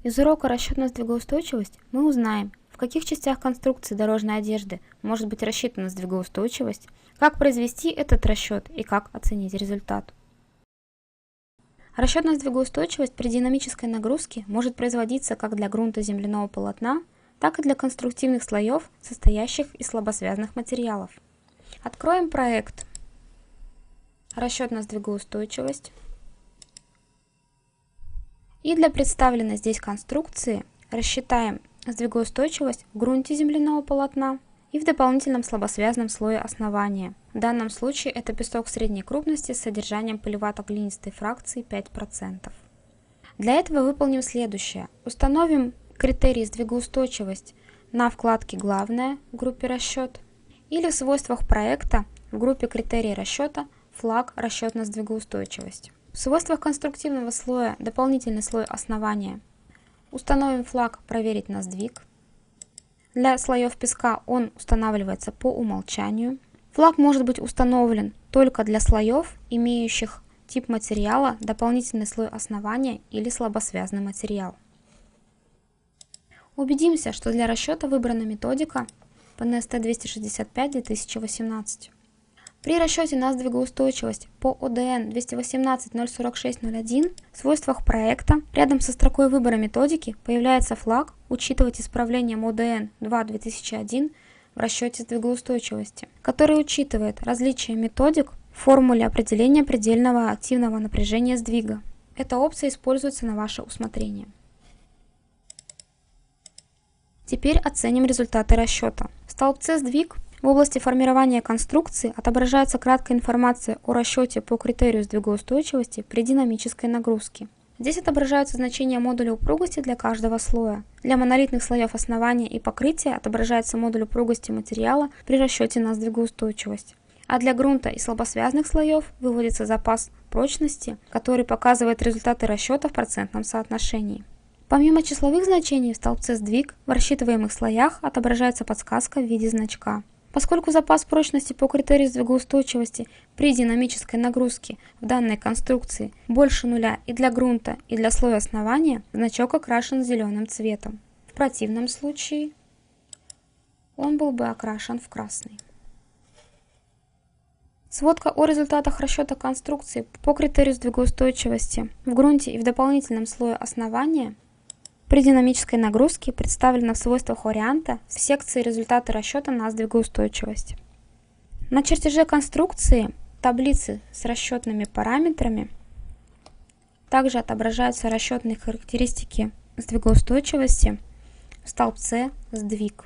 Из урока «Расчетно-сдвигоустойчивость» мы узнаем, в каких частях конструкции дорожной одежды может быть рассчитана сдвигоустойчивость, как произвести этот расчет и как оценить результат. Расчетная сдвигоустойчивость при динамической нагрузке может производиться как для грунта земляного полотна, так и для конструктивных слоев, состоящих из слабосвязанных материалов. Откроем проект «Расчетная сдвигоустойчивость». И для представленной здесь конструкции рассчитаем сдвигоустойчивость в грунте земляного полотна и в дополнительном слабосвязанном слое основания. В данном случае это песок средней крупности с содержанием пылевато-глинистой фракции 5%. Для этого выполним следующее. Установим критерий сдвигоустойчивость на вкладке «Главное» в группе «Расчет» или в свойствах проекта в группе «Критерии расчета» флаг «Расчетная сдвигоустойчивость». В свойствах конструктивного слоя дополнительный слой основания установим флаг «Проверить на сдвиг». Для слоев песка он устанавливается по умолчанию. Флаг может быть установлен только для слоев, имеющих тип материала дополнительный слой основания или слабосвязанный материал. Убедимся, что для расчета выбрана методика ПНСТ 265-2018. При расчете на сдвигоустойчивость по ОДН 218.046.01 в свойствах проекта рядом со строкой выбора методики появляется флаг «Учитывать исправлением ОДН 2-2001 в расчете сдвигоустойчивости», который учитывает различия методик в формуле определения предельного активного напряжения сдвига. Эта опция используется на ваше усмотрение. Теперь оценим результаты расчета. В столбце «Сдвиг» в области формирования конструкции отображается краткая информация о расчете по критерию сдвигоустойчивости при динамической нагрузке. Здесь отображаются значения модуля упругости для каждого слоя. Для монолитных слоев основания и покрытия отображается модуль упругости материала при расчете на сдвигоустойчивость. А для грунта и слабосвязанных слоев выводится запас прочности, который показывает результаты расчета в процентном соотношении. Помимо числовых значений в столбце «Сдвиг» в рассчитываемых слоях отображается подсказка в виде значка. Поскольку запас прочности по критерию сдвигоустойчивости при динамической нагрузке в данной конструкции больше нуля и для грунта, и для слоя основания, значок окрашен зеленым цветом. В противном случае он был бы окрашен в красный. Сводка о результатах расчета конструкции по критерию сдвигоустойчивости в грунте и в дополнительном слое основания при динамической нагрузке представлена в свойствах варианта в секции «Результаты расчета на сдвигоустойчивость». На чертеже конструкции таблицы с расчетными параметрами также отображаются расчетные характеристики сдвигоустойчивости в столбце «Сдвиг».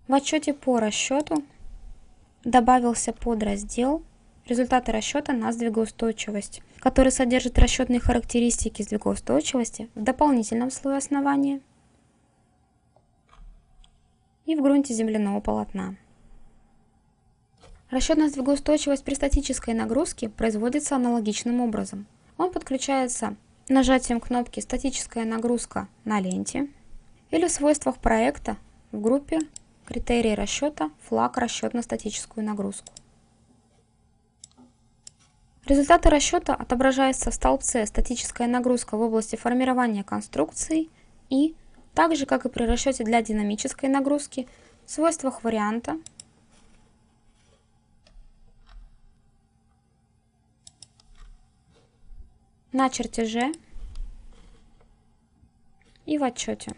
В отчете по расчету добавился подраздел «Результаты расчета на сдвигоустойчивость», который содержит расчетные характеристики сдвигоустойчивости в дополнительном слое основания и в грунте земляного полотна. Расчетная сдвигоустойчивость при статической нагрузке производится аналогичным образом. Он подключается нажатием кнопки «Статическая нагрузка» на ленте или в свойствах проекта в группе «Критерии расчета» флаг «Расчет на статическую нагрузку». Результаты расчета отображаются в столбце «Статическая нагрузка» в области формирования конструкции и, так же как и при расчете для динамической нагрузки, в свойствах варианта на чертеже и в отчете.